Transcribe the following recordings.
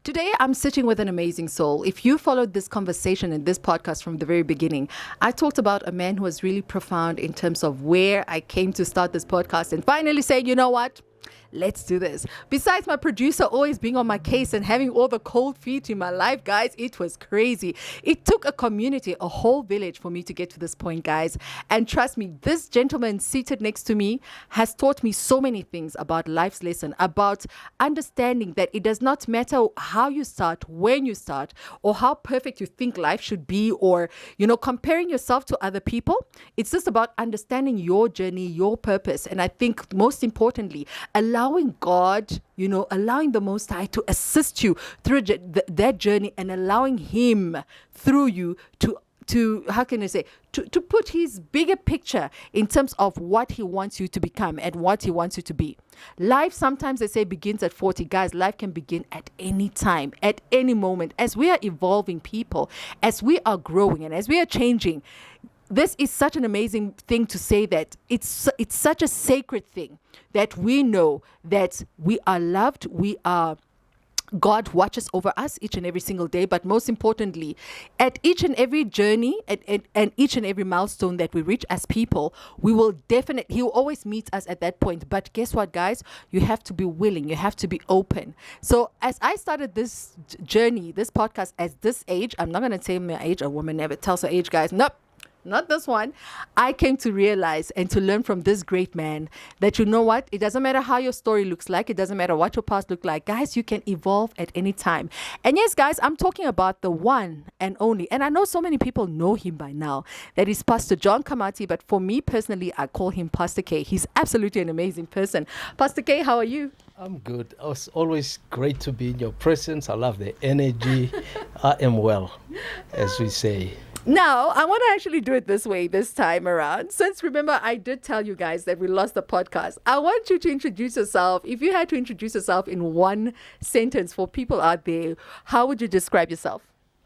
Today, I'm sitting with an amazing soul. If you followed this conversation and this podcast from the very beginning, I talked about a man who was really profound in terms of where I came to start this podcast and finally saying, you know what? Let's do this. Besides my producer always being on my case and having all the cold feet in my life, guys, it was crazy. It took a community, a whole village for me to get to this point, guys. And trust me, this gentleman seated next to me has taught me so many things about life's lesson, about understanding that it does not matter how you start, when you start, or how perfect you think life should be, or, comparing yourself to other people. It's just about understanding your journey, your purpose. And I think most importantly, allowing God, allowing the Most High to assist you through that journey and allowing Him through you to how can I say, to put His bigger picture in terms of what He wants you to become and what He wants you to be. Life, sometimes they say, begins at 40. Guys, life can begin at any time, at any moment. As we are evolving people, as we are growing and as we are changing, this is such an amazing thing to say, that it's such a sacred thing that we know that we are loved, God watches over us each and every single day, but most importantly, at each and every journey and each and every milestone that we reach as people, He will always meet us at that point. But guess what, guys? You have to be willing, you have to be open. So as I started this journey, this podcast at this age, I'm not going to say my age, a woman never tells her age, guys. Nope. Not this one. I came to realize and to learn from this great man that, you know what? It doesn't matter how your story looks like. It doesn't matter what your past looked like. Guys, you can evolve at any time. And yes, guys, I'm talking about the one and only. And I know so many people know him by now. That is Pastor John Kamati. But for me personally, I call him Pastor K. He's absolutely an amazing person. Pastor K, how are you? I'm good. It's always great to be in your presence. I love the energy. I am well, as we say. Now, I want to actually do it this way this time around. Since, remember, I did tell you guys that we lost the podcast. I want you to introduce yourself. If you had to introduce yourself in one sentence for people out there, how would you describe yourself?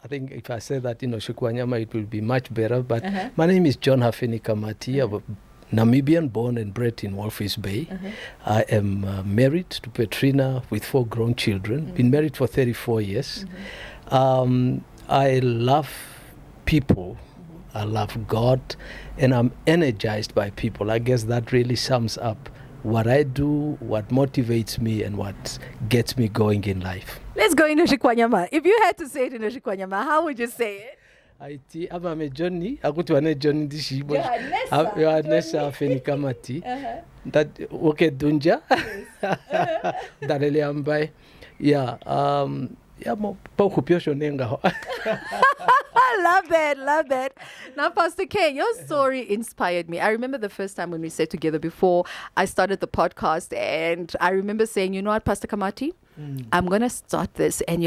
I think if I say that in Oshikwanyama, it will be much better. But my name is John Hafeni Kamati. I'm a Namibian, born and bred in Walvis Bay. I am married to Petrina with 4 grown children. Been married for 34 years. I love people, I love God, and I'm energized by people. I guess that really sums up what I do, what motivates me, and what gets me going in life. Let's go in Oshikwanyama. If you had to say it in Oshikwanyama, how would you say it? Iti ama me Johnny, akutwane Johnny dishibo. Nessa Feni Kamati. That okay dunja. Darele ambai. Yeah. I love that. Now, Pastor K, your story inspired me. I remember the first time when we sat together before I started the podcast, and I remember saying, you know what, Pastor Kamati? I'm going to start this, and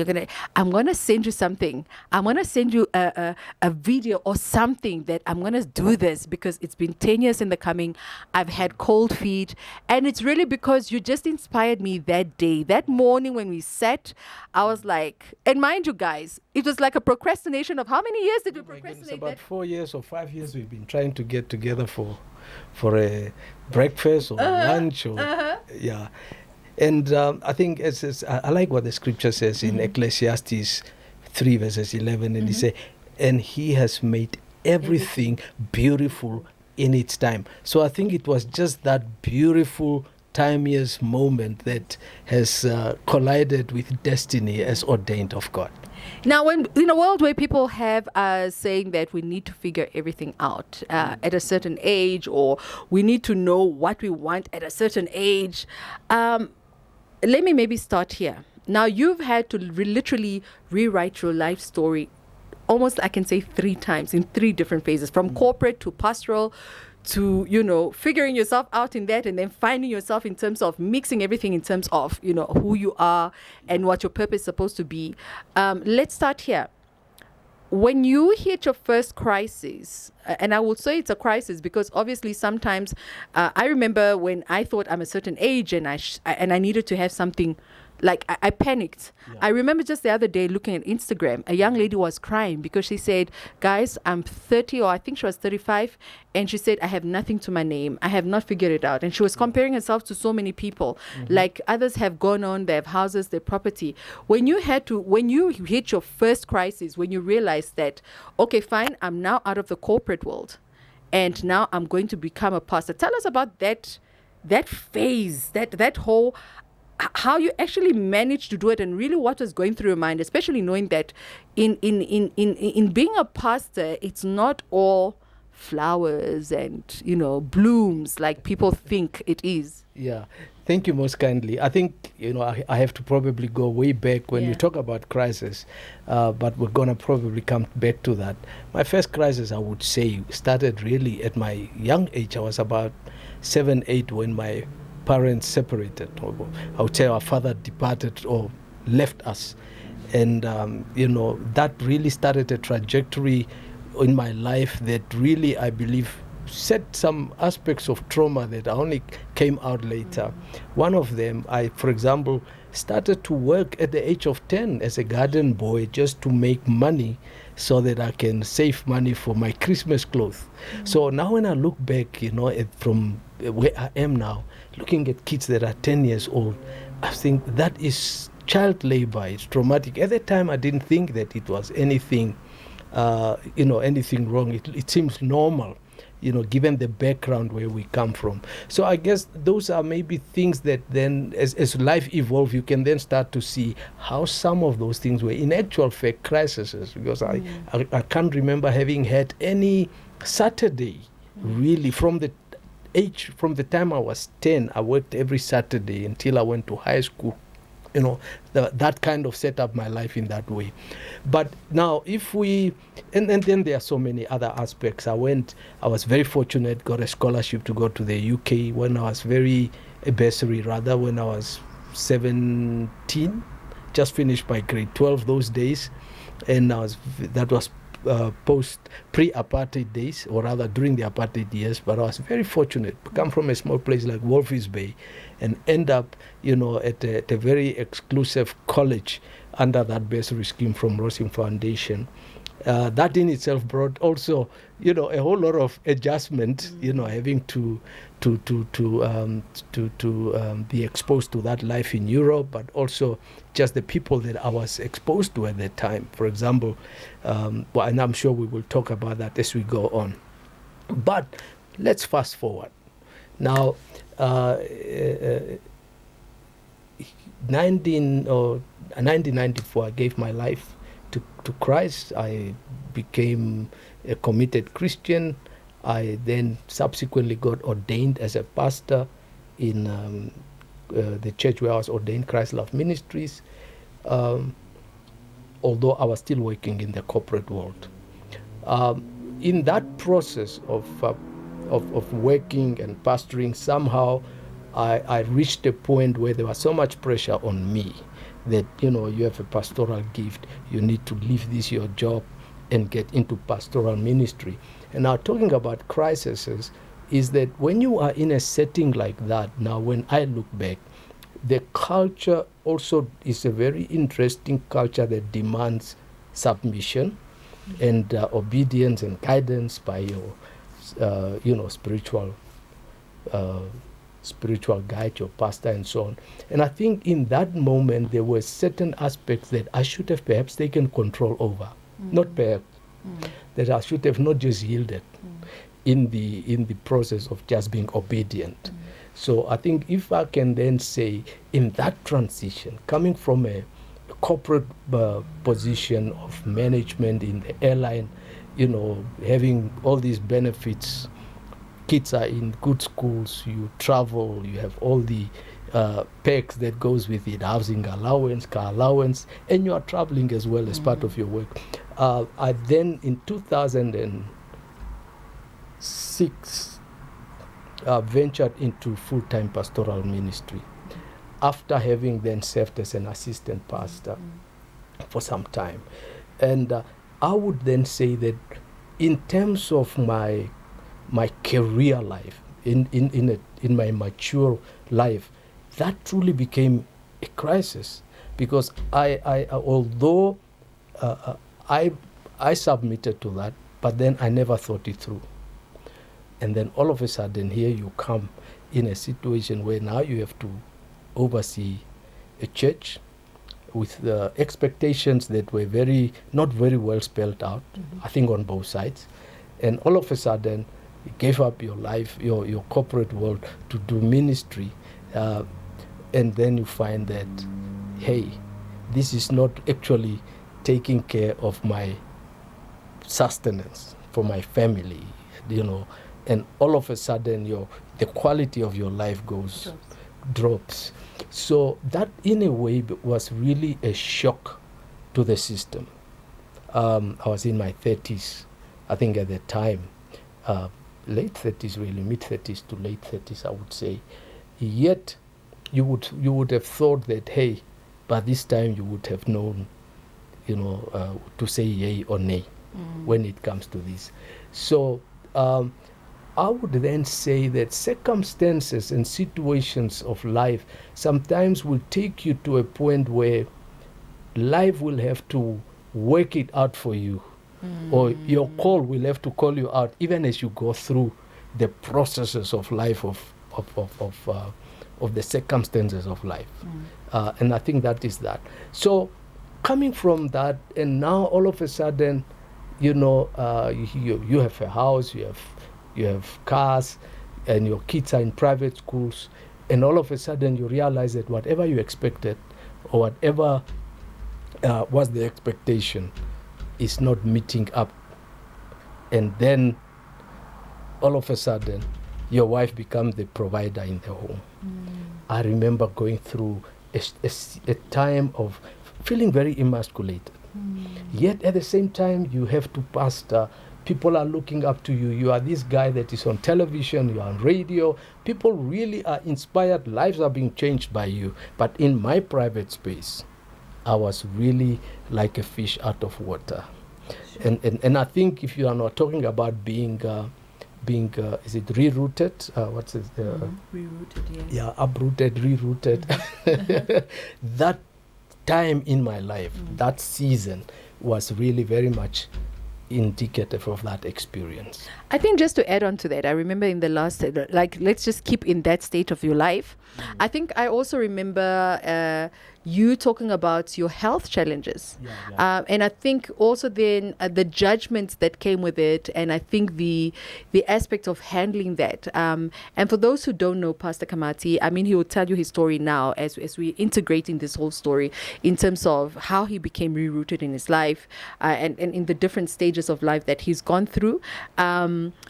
I'm going to send you something. I'm going to send you a video or something that I'm going to do this, because it's been 10 years in the coming. I've had cold feet, and it's really because you just inspired me that day. That morning when we sat, I was like, and mind you guys, it was like a procrastination of how many years did we procrastinate? It's about 4 years or 5 years we've been trying to get together for a breakfast or lunch. Yeah. And I think I like what the scripture says in Ecclesiastes 3 verses 11. And he says, and he has made everything beautiful in its time. So I think it was just that beautiful timeless moment that has collided with destiny as ordained of God. Now, when in a world where people have saying that we need to figure everything out at a certain age, or we need to know what we want at a certain age, let me maybe start here. Now, you've had to literally rewrite your life story almost, I can say, 3 times in 3 different phases, from corporate to pastoral to, figuring yourself out in that, and then finding yourself in terms of mixing everything in terms of, who you are and what your purpose is supposed to be. Let's start here. When you hit your first crisis, and I will say it's a crisis because obviously sometimes I remember when I thought I'm a certain age and I needed to have something like I panicked. Yeah. I remember just the other day looking at Instagram, a young lady was crying because she said, guys, I'm 30, or I think she was 35, and she said, I have nothing to my name. I have not figured it out. And she was comparing herself to so many people. Like others have gone on, they have houses, their property. When you hit your first crisis, when you realize that, okay, fine, I'm now out of the corporate world and now I'm going to become a pastor. Tell us about that phase, that whole, how you actually managed to do it, and really what was going through your mind, especially knowing that in being a pastor, it's not all flowers and blooms like people think it is. Yeah, thank you most kindly. I think I have to probably go way back when we talk about crisis, but we're gonna probably come back to that. My first crisis, I would say, started really at my young age. I was about 7, 8 when my parents separated. I would say our father departed or left us, and that really started a trajectory in my life that really, I believe, set some aspects of trauma that only came out later. One of them, I, for example, started to work at the age of 10 as a garden boy just to make money so that I can save money for my Christmas clothes. So now when I look back, from where I am now, looking at kids that are 10 years old, I think that is child labor. It's traumatic. At the time, I didn't think that it was anything, anything wrong. It seems normal, given the background where we come from. So I guess those are maybe things that then, as life evolves, you can then start to see how some of those things were in actual fact crises. Because I can't remember having had any Saturday, really, from the time I was 10, I worked every Saturday until I went to high school. That kind of set up my life in that way. But now and then there are so many other aspects. I was very fortunate, got a scholarship to go to the UK when I was a bursary rather, when I was 17, just finished my grade 12 those days. And that was pre-apartheid days, or rather during the apartheid years, but I was very fortunate to come from a small place like Walvis Bay and end up, at a very exclusive college under that bursary scheme from Rosing Foundation. That in itself brought also, a whole lot of adjustment, having to be exposed to that life in Europe, but also just the people that I was exposed to at that time. For example, and I'm sure we will talk about that as we go on. But let's fast forward. Now, 1994, I gave my life to Christ. I became a committed Christian. I then subsequently got ordained as a pastor in the church where I was ordained, Christ Love Ministries, although I was still working in the corporate world. In that process of working and pastoring, somehow I reached a point where there was so much pressure on me that, you have a pastoral gift, you need to leave your job and get into pastoral ministry. And now, talking about crises, is that when you are in a setting like that, now when I look back, the culture also is a very interesting culture that demands submission and obedience and guidance by your spiritual guide, your pastor, and so on. And I think in that moment there were certain aspects that I should have perhaps taken control over, not perhaps, that I should have not just yielded in the process of just being obedient. So I think if I can then say, in that transition, coming from a corporate position of management in the airline, having all these benefits, kids are in good schools, you travel, you have all the perks that goes with it, housing allowance, car allowance, and you are traveling as well as part of your work. I then, in 2006, ventured into full-time pastoral ministry after having then served as an assistant pastor for some time. And I would then say that in terms of my career life, in my mature life, that truly became a crisis, because although I submitted to that, but then I never thought it through. And then all of a sudden, here you come in a situation where now you have to oversee a church with the expectations that were not very well spelled out, I think on both sides. And all of a sudden, you gave up your life, your corporate world to do ministry. And then you find that, hey, this is not actually taking care of my sustenance for my family, and all of a sudden the quality of your life drops. So that in a way was really a shock to the system. I was in my 30s, I think at the time, late 30s really, mid 30s to late 30s I would say. Yet you would have thought that, hey, by this time you would have known, to say yay or nay when it comes to this. So I would then say that circumstances and situations of life sometimes will take you to a point where life will have to work it out for you, or your call will have to call you out, even as you go through the processes of life of the circumstances of life. And I think that is that. So coming from that, and now all of a sudden, you have a house, you have cars, and your kids are in private schools, and all of a sudden you realize that whatever you expected or whatever was the expectation is not meeting up. And then all of a sudden your wife becomes the provider in the home. I remember going through a time of feeling very emasculated. Yet at the same time, you have to pastor. People are looking up to you. You are this guy that is on television, you are on radio. People really are inspired. Lives are being changed by you. But in my private space, I was really like a fish out of water. And I think if you are not talking about being is it rerooted? What's it? Rerooted, yes. Yeah, uprooted, rerooted. That time in my life, that season was really very much indicative of that experience. I think just to add on to that, I remember in the last, let's just keep in that state of your life. I think I also remember you talking about your health challenges. And I think also then the judgments that came with it, and I think the aspect of handling that. And for those who don't know Pastor Kamati, I mean, he will tell you his story now as we're integrating this whole story in terms of how he became rerooted in his life and in the different stages of life that he's gone through.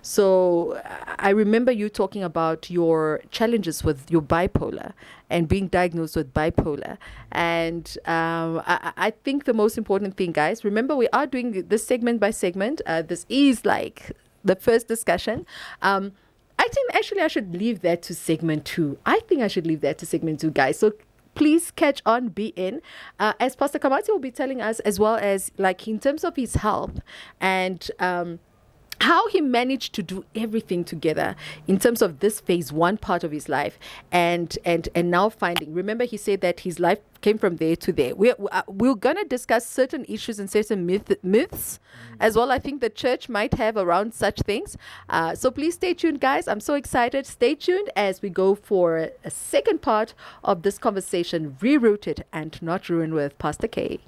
So I remember you talking about your challenges with your bipolar and being diagnosed with bipolar. And I think the most important thing, guys, remember we are doing this segment by segment. This is like the first discussion. I think actually I should leave that to segment 2. Guys. So please catch on, be in. As Pastor Kamati will be telling us, as well as like in terms of his health and how he managed to do everything together in terms of this phase 1 part of his life and now finding. Remember, he said that his life came from there to there. We're going to discuss certain issues and certain myths as well. I think the church might have around such things. So please stay tuned, guys. I'm so excited. Stay tuned as we go for a second part of this conversation, Rerooted and Not Ruined with Pastor K.